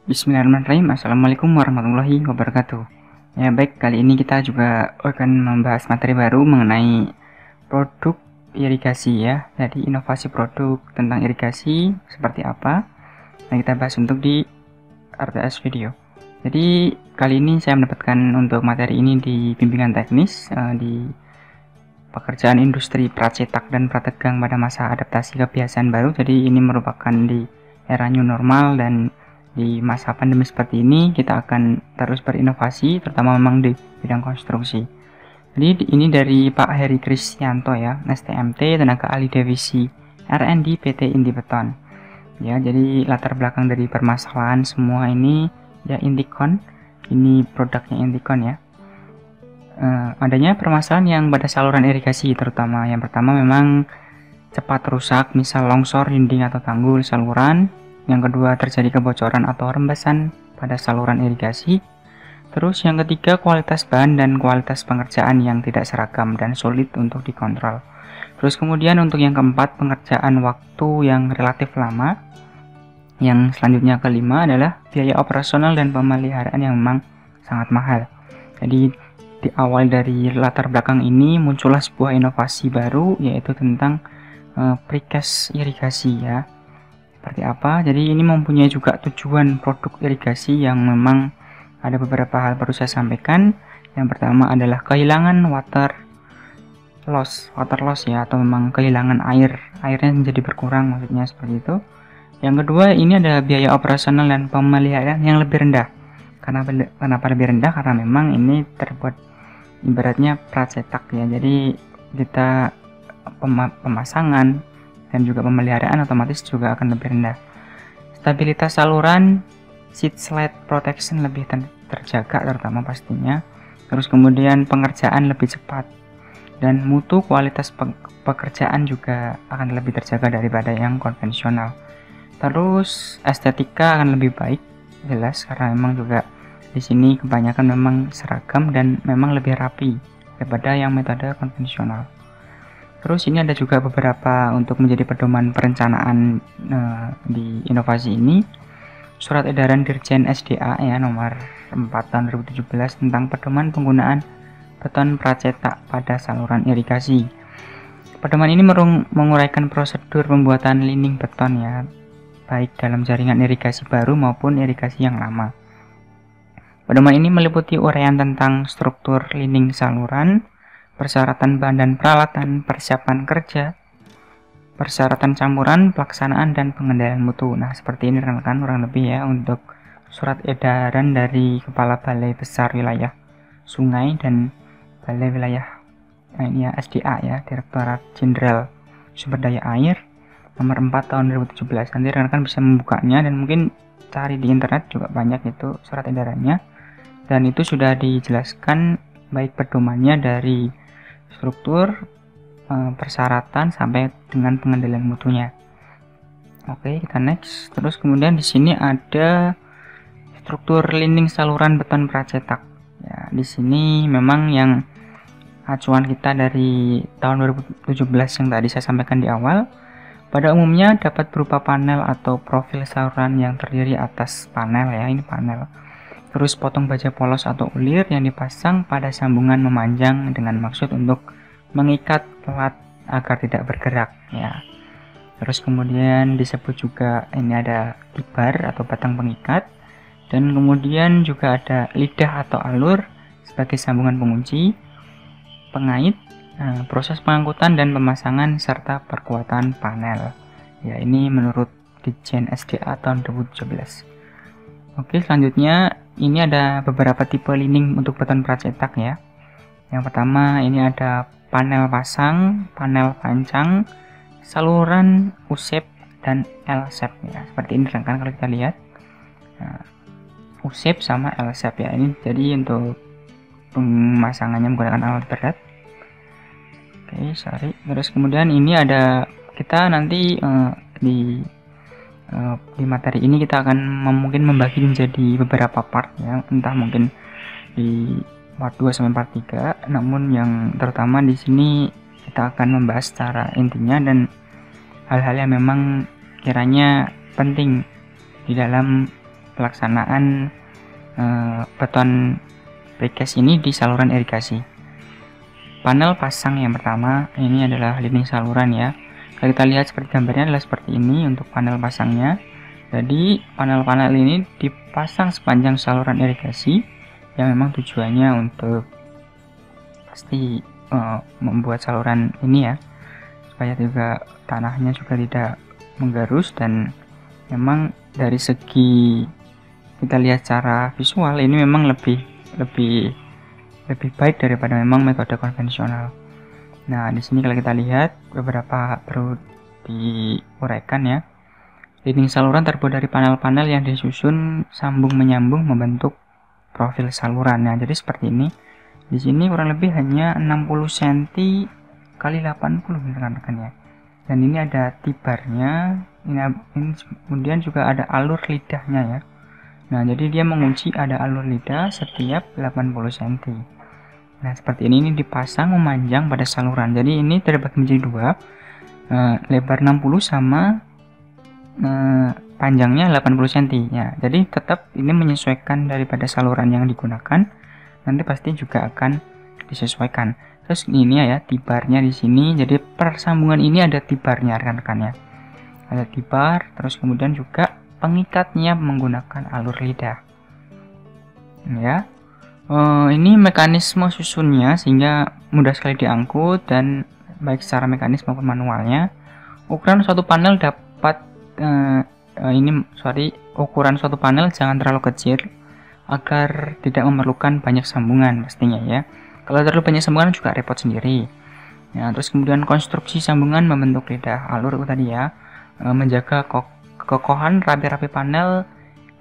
Bismillahirrahmanirrahim. Assalamualaikum warahmatullahi wabarakatuh. Ya baik, kali ini kita juga akan membahas materi baru mengenai produk irigasi ya. Jadi inovasi produk tentang irigasi seperti apa. Nah, kita bahas untuk di RTS video. Jadi kali ini saya mendapatkan untuk materi ini di bimbingan teknis di pekerjaan industri pracetak dan prategang pada masa adaptasi kebiasaan baru. Jadi ini merupakan di era new normal, dan di masa pandemi seperti ini kita akan terus berinovasi, terutama memang di bidang konstruksi. Jadi ini dari Pak Heri Krisyanto ya, STMT, tenaga ahli divisi R&D PT Inti Beton. Ya, jadi latar belakang dari permasalahan semua ini ya Intikon. Ini produknya Intikon ya. Adanya permasalahan yang pada saluran irigasi, terutama yang pertama memang cepat rusak, misal longsor dinding atau tanggul saluran. Yang kedua, terjadi kebocoran atau rembesan pada saluran irigasi. Terus yang ketiga, kualitas bahan dan kualitas pengerjaan yang tidak seragam dan sulit untuk dikontrol. Terus kemudian untuk yang keempat, pengerjaan waktu yang relatif lama. Yang selanjutnya kelima adalah biaya operasional dan pemeliharaan yang memang sangat mahal. Jadi di awal dari latar belakang ini muncullah sebuah inovasi baru, yaitu tentang precast irigasi ya. Seperti apa? Jadi ini mempunyai juga tujuan produk irigasi yang memang ada beberapa hal perlu saya sampaikan. Yang pertama adalah kehilangan water loss ya, atau memang kehilangan airnya menjadi berkurang, maksudnya seperti itu. Yang kedua, ini adalah biaya operasional dan pemeliharaan yang lebih rendah. Kenapa lebih rendah? Karena memang ini terbuat ibaratnya pracetak ya, jadi kita pemasangan dan juga pemeliharaan otomatis juga akan lebih rendah. Stabilitas saluran, seat slide protection lebih terjaga terutama pastinya. Terus kemudian pengerjaan lebih cepat, dan mutu kualitas pekerjaan juga akan lebih terjaga daripada yang konvensional. Terus estetika akan lebih baik, jelas, karena memang juga di sini kebanyakan memang seragam dan memang lebih rapi daripada yang metode konvensional. Terus ini ada juga beberapa untuk menjadi pedoman perencanaan di inovasi ini. Surat edaran Dirjen SDA ya nomor 4 tahun 2017 tentang pedoman penggunaan beton pracetak pada saluran irigasi. Pedoman ini menguraikan prosedur pembuatan lining beton ya, baik dalam jaringan irigasi baru maupun irigasi yang lama. Pedoman ini meliputi uraian tentang struktur lining saluran, persyaratan bahan dan peralatan, persiapan kerja, persyaratan campuran, pelaksanaan, dan pengendalian mutu. Nah, seperti ini rekan-rekan kurang lebih ya untuk surat edaran dari Kepala Balai Besar Wilayah Sungai dan Balai Wilayah ini ya, SDA ya, Direktorat Jenderal Sumber Daya Air nomor 4 tahun 2017. Nanti rekan-rekan bisa membukanya dan mungkin cari di internet juga banyak itu surat edarannya. Dan itu sudah dijelaskan baik pedomannya dari struktur, persyaratan sampai dengan pengendalian mutunya. Oke, kita next. Terus kemudian di sini ada struktur lining saluran beton pracetak. Ya, di sini memang yang acuan kita dari tahun 2017 yang tadi saya sampaikan di awal. Pada umumnya dapat berupa panel atau profil saluran yang terdiri atas panel ya, ini panel. Terus potong baja polos atau ulir yang dipasang pada sambungan memanjang dengan maksud untuk mengikat pelat agar tidak bergerak ya. Terus kemudian disebut juga ini ada tibar atau batang pengikat, dan kemudian juga ada lidah atau alur sebagai sambungan pengunci, pengait, proses pengangkutan dan pemasangan serta perkuatan panel. Ya, ini menurut Dirjen SDA tahun 2017. Oke, selanjutnya ini ada beberapa tipe lining untuk beton pracetak ya. Yang pertama ini ada panel pasang, panel pancang, saluran U-shape dan L-shape ya. Seperti ini rekan kalau kita lihat. Nah, U-shape sama L-shape ya. Ini jadi untuk pemasangannya menggunakan alat berat. Oke, sorry. Terus kemudian ini ada kita nanti di materi ini kita akan mungkin membagi menjadi beberapa part ya, entah mungkin di part 2 sampai part 3. Namun yang terutama di sini kita akan membahas secara intinya dan hal-hal yang memang kiranya penting di dalam pelaksanaan beton precast ini di saluran irigasi. Panel pasang yang pertama ini adalah lining saluran ya. Kalau kita lihat seperti gambarnya adalah seperti ini untuk panel pasangnya. Jadi panel-panel ini dipasang sepanjang saluran irigasi yang memang tujuannya untuk pasti membuat saluran ini ya, supaya juga tanahnya juga tidak menggerus, dan memang dari segi kita lihat secara visual ini memang lebih baik daripada memang metode konvensional. Nah, di sini kalau kita lihat beberapa perlu diuraikan ya. Lining saluran terbuat dari panel-panel yang disusun sambung menyambung membentuk profil saluran. Nah, jadi seperti ini. Di sini kurang lebih hanya 60 cm kali 80 rekan-rekan ya. Dan ini ada tibarnya. Ini kemudian juga ada alur lidahnya ya. Nah, jadi dia mengunci ada alur lidah setiap 80 cm. Nah, seperti ini dipasang memanjang pada saluran. Jadi ini terbagi menjadi dua, lebar 60 sama panjangnya 80 cm ya. Jadi tetap ini menyesuaikan daripada saluran yang digunakan. Nanti pasti juga akan disesuaikan. Terus ini ya tibarnya di sini. Jadi persambungan ini ada tibarnya rekan-rekan ya. Ada tibar, terus kemudian juga pengikatnya menggunakan alur lidah. Ya. Ini mekanisme susunnya sehingga mudah sekali diangkut dan baik secara mekanis maupun manualnya. Ukuran suatu panel dapat ukuran suatu panel jangan terlalu kecil agar tidak memerlukan banyak sambungan pastinya ya. Kalau terlalu banyak sambungan juga repot sendiri. Ya, terus kemudian konstruksi sambungan membentuk lidah alur itu tadi ya. Menjaga kekokohan rapi-rapi panel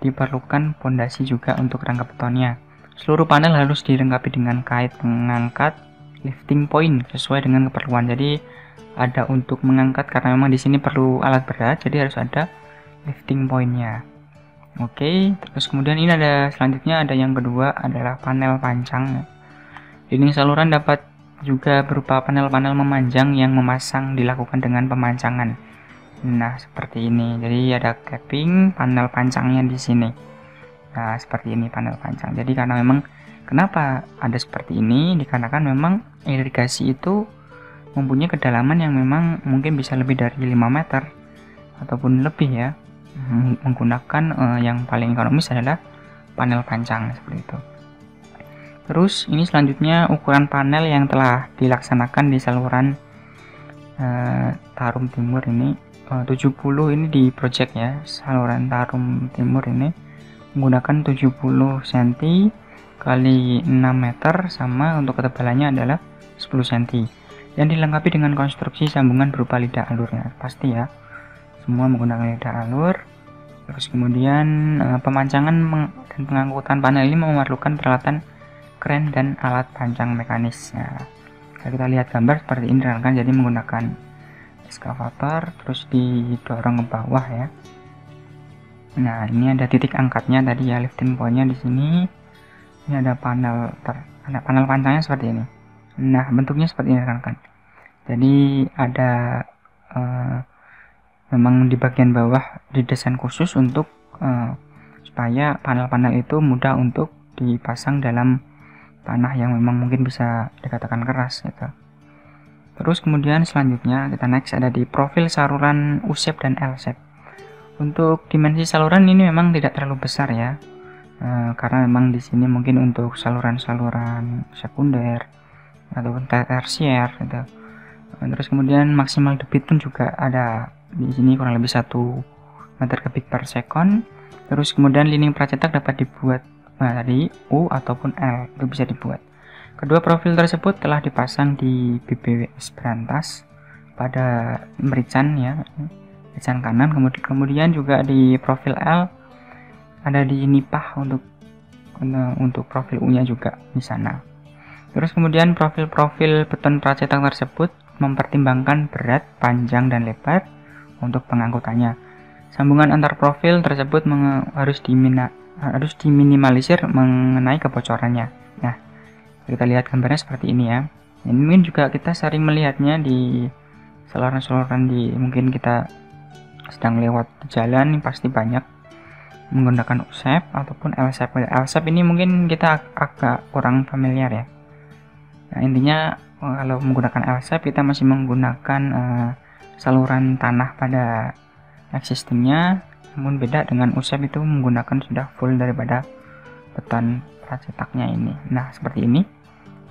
diperlukan pondasi juga untuk rangka betonnya. Seluruh panel harus dilengkapi dengan kait pengangkat lifting point sesuai dengan keperluan. Jadi ada untuk mengangkat karena memang di sini perlu alat berat, jadi harus ada lifting pointnya. Oke, terus kemudian ini ada selanjutnya, ada yang kedua adalah panel pancang. Lining saluran dapat juga berupa panel-panel memanjang yang memasang dilakukan dengan pemancangan. Nah, seperti ini. Jadi ada capping panel pancangnya di sini. Nah, seperti ini panel pancang. Jadi karena memang kenapa ada seperti ini? Dikarenakan memang irigasi itu mempunyai kedalaman yang memang mungkin bisa lebih dari 5 meter ataupun lebih ya. Menggunakan yang paling ekonomis adalah panel pancang seperti itu. Terus ini selanjutnya ukuran panel yang telah dilaksanakan di saluran Tarum Timur ini 70 ini di project ya. Saluran Tarum Timur ini menggunakan 70 cm kali 6 meter, sama untuk ketebalannya adalah 10 cm, yang dilengkapi dengan konstruksi sambungan berupa lidah alurnya pasti ya. Semua menggunakan lidah alur. Terus kemudian pemancangan dan pengangkutan panel ini memerlukan peralatan kren dan alat pancang mekanis. Nah, kita lihat gambar seperti ini kan, jadi menggunakan eskavator terus didorong ke bawah ya. Nah, ini ada titik angkatnya tadi ya, lifting pointnya di sini. Ini ada panel pancangnya seperti ini. Nah, bentuknya seperti ini kan. Jadi ada memang di bagian bawah didesain khusus untuk supaya panel-panel itu mudah untuk dipasang dalam tanah yang memang mungkin bisa dikatakan keras gitu. Terus kemudian selanjutnya kita next ada di profil saluran U-shape dan L-shape. Untuk dimensi saluran ini memang tidak terlalu besar ya, karena memang di sini mungkin untuk saluran-saluran sekunder ataupun tersier gitu. Terus kemudian maksimal debit pun juga ada di sini kurang lebih 1 meter kubik per second. Terus kemudian lining pracetak dapat dibuat tadi U ataupun L, itu bisa dibuat. Kedua profil tersebut telah dipasang di BBWS berantas pada merican ya, merican kanan. Kemudian juga di profil L ada di nipah untuk profil U nya juga di sana. Terus kemudian profil-profil beton pracetak tersebut mempertimbangkan berat, panjang, dan lebar untuk pengangkutannya. Sambungan antar profil tersebut harus diminimalisir mengenai kebocorannya. Nah, kita lihat gambarnya seperti ini ya. Ini mungkin juga kita sering melihatnya di saluran-saluran mungkin kita sedang lewat di jalan, ini pasti banyak. menggunakan U-shape ataupun L-shape. L-shape ini mungkin kita agak kurang familiar ya. Nah, intinya kalau menggunakan L-shape kita masih menggunakan saluran tanah pada existingnya, namun beda dengan U-shape itu menggunakan sudah full daripada beton pracetaknya ini. Nah, seperti ini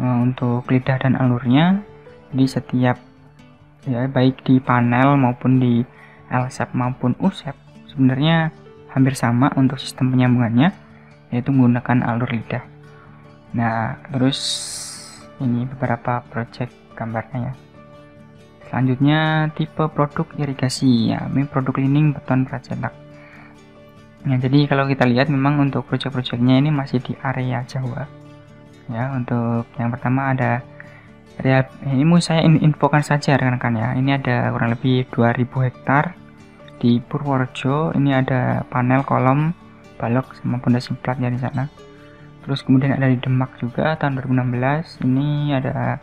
untuk lidah dan alurnya. Di setiap ya, baik di panel maupun di L-shape maupun U-shape sebenarnya hampir sama untuk sistem penyambungannya, yaitu menggunakan alur lidah. Nah, terus ini beberapa project gambarnya ya. Selanjutnya tipe produk irigasi ya, ini produk cleaning beton pracetak. Nah, jadi kalau kita lihat memang untuk project-projectnya ini masih di area Jawa ya. Untuk yang pertama ada area ini mau saya infokan saja rekan-rekan ya, ini ada kurang lebih 2000 hektar di Purworejo. Ini ada panel, kolom, balok sama pondasi platnya di sana. Terus kemudian ada di Demak juga tahun 2016. Ini ada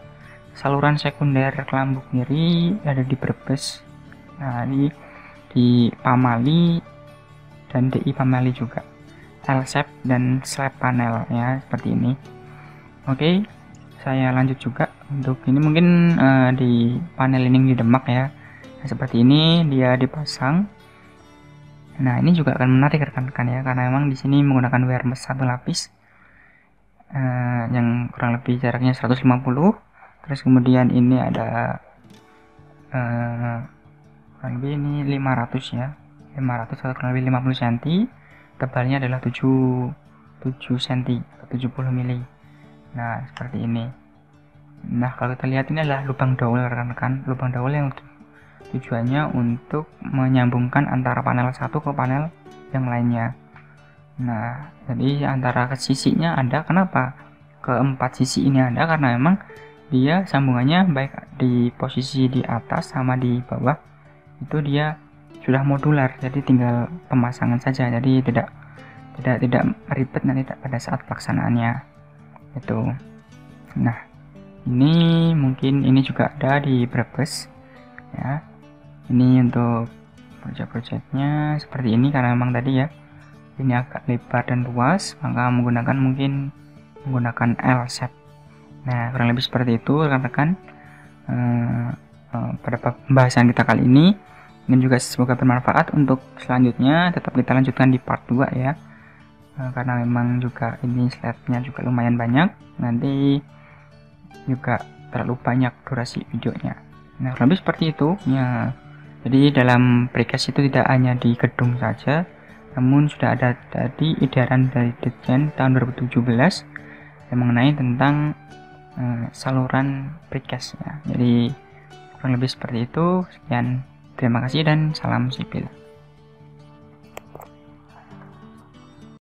saluran sekunder Kelambu Kiri, ada di Brebes. Nah, di Pamali dan DI Pamali juga. L-shape dan slab panel ya, seperti ini. Oke, saya lanjut juga. Untuk ini mungkin di panel ini di Demak ya. Nah, seperti ini dia dipasang. Nah, ini juga akan menarik rekan-rekan ya, karena memang di sini menggunakan wire mesh 1 lapis yang kurang lebih jaraknya 150. Terus kemudian ini ada kurang lebih ini 500 ya, 500 atau kurang lebih 50 cm. Tebalnya adalah 7 cm atau 70 mili. Nah, seperti ini. Nah, kalau kita lihat ini adalah lubang dowel rekan-rekan, lubang dowel yang tujuannya untuk menyambungkan antara panel satu ke panel yang lainnya. Nah, jadi antara sisinya ada, kenapa keempat sisi ini ada, karena memang dia sambungannya baik di posisi di atas sama di bawah itu dia sudah modular, jadi tinggal pemasangan saja, jadi tidak ribet nanti pada saat pelaksanaannya itu. Nah, ini mungkin ini juga ada di Brebes ya. Ini untuk project-projectnya seperti ini, karena memang tadi ya ini agak lebar dan luas, maka mungkin menggunakan L-shape. Nah, kurang lebih seperti itu rekan-rekan pada pembahasan kita kali ini. Dan juga semoga bermanfaat. Untuk selanjutnya tetap kita lanjutkan di part 2 ya, karena memang juga ini slide-nya juga lumayan banyak, nanti juga terlalu banyak durasi videonya. Nah, kurang lebih seperti itu ya. Jadi dalam precast itu tidak hanya di gedung saja, namun sudah ada tadi edaran dari Ditjen tahun 2017 yang mengenai tentang saluran precast ya. Jadi kurang lebih seperti itu. Sekian, terima kasih dan salam sipil.